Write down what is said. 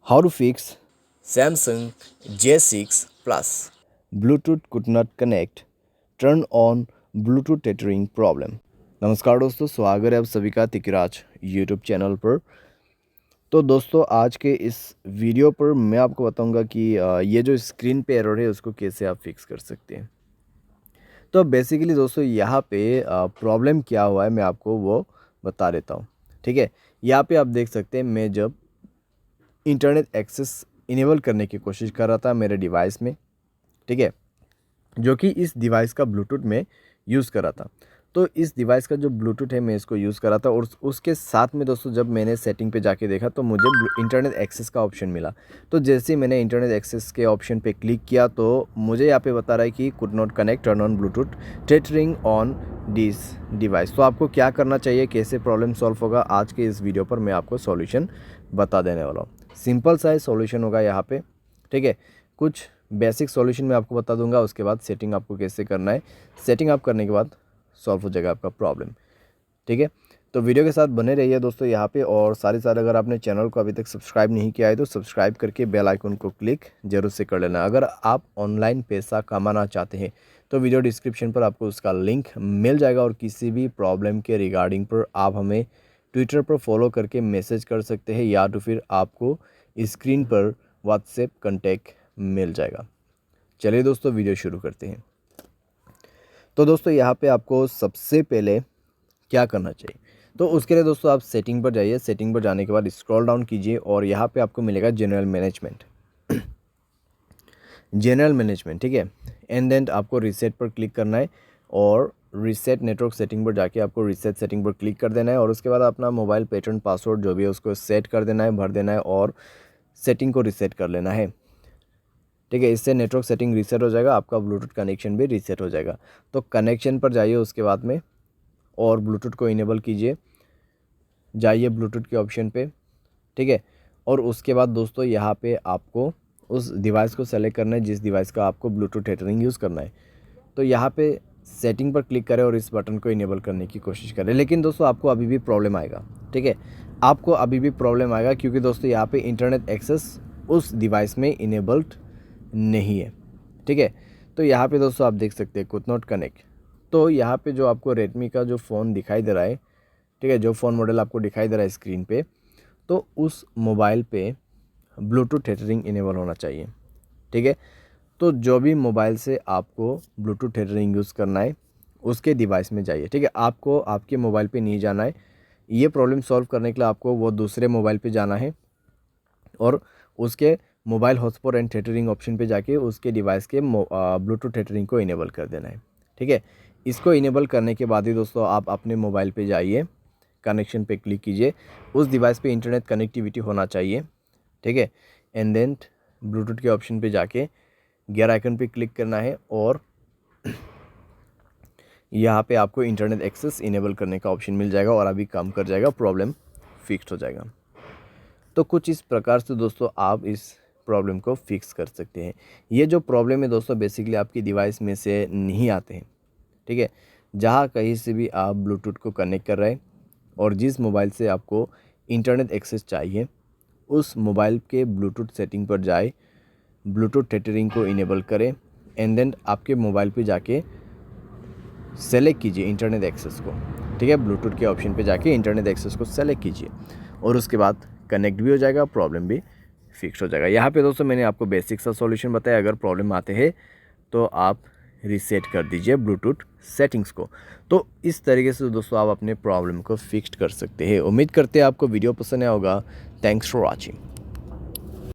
How to fix Samsung J6 Plus. Bluetooth could not connect, turn on Bluetooth tethering problem। नमस्कार दोस्तों, स्वागत है आप सभी का तिकराज यूट्यूब चैनल पर। तो दोस्तों आज के इस वीडियो पर मैं आपको बताऊंगा कि ये जो स्क्रीन पे एरर है उसको कैसे आप फिक्स कर सकते हैं। तो बेसिकली दोस्तों यहाँ पे प्रॉब्लम क्या हुआ है मैं आपको वो बता देता हूँ। ठीक है, यहाँ पे आप देख सकते हैं मैं जब इंटरनेट एक्सेस इनेबल करने की कोशिश कर रहा था मेरे डिवाइस में, ठीक है, जो कि इस डिवाइस का ब्लूटूथ में यूज़ कर रहा था। तो इस डिवाइस का जो ब्लूटूथ है मैं इसको यूज़ कर रहा था और उसके साथ में दोस्तों जब मैंने सेटिंग पे जाके देखा तो मुझे इंटरनेट एक्सेस का ऑप्शन मिला। तो जैसे ही मैंने इंटरनेट एक्सेस के ऑप्शन पे क्लिक किया तो मुझे यहाँ पे बता रहा है कि could not connect, turn on Bluetooth tethering on this device. तो आपको क्या करना चाहिए, कैसे प्रॉब्लम सॉल्व होगा, आज के इस वीडियो पर मैं आपको सॉल्यूशन बता देने वाला हूँ। सिंपल सा सॉल्यूशन होगा यहाँ पे, ठीक है। कुछ बेसिक सॉल्यूशन मैं आपको बता दूंगा, उसके बाद सेटिंग आपको कैसे करना है। सेटिंग आप करने के बाद सॉल्व हो जाएगा आपका प्रॉब्लम, ठीक है। तो वीडियो के साथ बने रहिए दोस्तों यहाँ पे, और साथ अगर आपने चैनल को अभी तक सब्सक्राइब नहीं किया है तो सब्सक्राइब करके बेल आइकन को क्लिक जरूर से कर लेना। अगर आप ऑनलाइन पैसा कमाना चाहते हैं तो वीडियो डिस्क्रिप्शन पर आपको उसका लिंक मिल जाएगा, और किसी भी प्रॉब्लम के रिगार्डिंग पर आप हमें ट्विटर पर फॉलो करके मैसेज कर सकते हैं, या तो फिर आपको स्क्रीन पर व्हाट्सएप कॉन्टैक्ट मिल जाएगा। चलिए दोस्तों वीडियो शुरू करते हैं। तो दोस्तों यहाँ पे आपको सबसे पहले क्या करना चाहिए, तो उसके लिए दोस्तों आप सेटिंग पर जाइए। सेटिंग पर जाने के बाद स्क्रॉल डाउन कीजिए और यहाँ पे आपको मिलेगा जनरल मैनेजमेंट। जनरल मैनेजमेंट, ठीक है। एंड देन आपको रीसेट पर क्लिक करना है और रीसेट नेटवर्क सेटिंग पर जाके आपको रीसेट सेटिंग पर क्लिक कर देना है, और उसके बाद अपना मोबाइल पैटर्न पासवर्ड जो भी है उसको सेट कर देना है, भर देना है और सेटिंग को रीसेट कर लेना है, ठीक है। इससे नेटवर्क सेटिंग रीसेट हो जाएगा, आपका ब्लूटूथ कनेक्शन भी रीसेट हो जाएगा। तो कनेक्शन पर जाइए उसके बाद में और ब्लूटूथ को इनेबल कीजिए, जाइए ब्लूटूथ के ऑप्शन पे, ठीक है। और उसके बाद दोस्तों यहाँ पे आपको उस डिवाइस को सेलेक्ट करना है जिस डिवाइस का आपको ब्लूटूथ टेथरिंग यूज़ करना है। तो यहाँ पे सेटिंग पर क्लिक करें और इस बटन को इनेबल करने की कोशिश करें। लेकिन दोस्तों आपको अभी भी प्रॉब्लम आएगा, ठीक है, आपको अभी भी प्रॉब्लम आएगा, क्योंकि दोस्तों यहाँ पे इंटरनेट एक्सेस उस डिवाइस में इनेबल्ड नहीं है, ठीक है। तो यहाँ पे दोस्तों आप देख सकते हैं कुड नॉट कनेक्ट। तो यहाँ पे जो आपको रेडमी का जो फ़ोन दिखाई दे रहा है, ठीक है, जो फ़ोन मॉडल आपको दिखाई दे रहा है स्क्रीन पे, तो उस मोबाइल पे ब्लूटूथ टेथरिंग इनेबल होना चाहिए, ठीक है। तो जो भी मोबाइल से आपको ब्लूटूथ टेथरिंग यूज़ करना है उसके डिवाइस में जाइए, ठीक है। आपको आपके मोबाइल पे नहीं जाना है। ये प्रॉब्लम सॉल्व करने के लिए आपको वो दूसरे मोबाइल पे जाना है और उसके mobile hotspot and tethering option पे जाके उसके डिवाइस के ब्लूटूथ टेथरिंग को इनेबल कर देना है, ठीक है। इसको इनेबल करने के बाद ही दोस्तों आप अपने मोबाइल पे जाइए, कनेक्शन पे क्लिक कीजिए, उस डिवाइस पे इंटरनेट कनेक्टिविटी होना चाहिए, ठीक है। एंड देन ब्लूटूथ के ऑप्शन पे जाके गियर आइकन पे क्लिक करना है और यहाँ पे आपको इंटरनेट एक्सेस इनेबल करने का ऑप्शन मिल जाएगा और अभी काम कर जाएगा, प्रॉब्लम फिक्स हो जाएगा। तो कुछ इस प्रकार से दोस्तों आप इस प्रॉब्लम को फिक्स कर सकते हैं। ये जो प्रॉब्लम है दोस्तों बेसिकली आपकी डिवाइस में से नहीं आते हैं, ठीक है। जहाँ कहीं से भी आप ब्लूटूथ को कनेक्ट कर रहे हैं और जिस मोबाइल से आपको इंटरनेट एक्सेस चाहिए उस मोबाइल के ब्लूटूथ सेटिंग पर जाए, ब्लूटूथ टेथरिंग को इनेबल करें एंड देन आपके मोबाइल पे जाके सेलेक्ट कीजिए इंटरनेट एक्सेस को, ठीक है। ब्लूटूथ के ऑप्शन पे जाके इंटरनेट एक्सेस को सेलेक्ट कीजिए और उसके बाद कनेक्ट भी हो जाएगा, प्रॉब्लम भी फिक्स हो जाएगा। यहाँ पे दोस्तों मैंने आपको बेसिक सा सॉल्यूशन बताया। अगर प्रॉब्लम आते हैं तो आप रीसेट कर दीजिए ब्लूटूथ सेटिंग्स को। तो इस तरीके से दोस्तों आप अपने प्रॉब्लम को फिक्स कर सकते हैं। उम्मीद करते हैं आपको वीडियो पसंद आया होगा। Thanks for watching.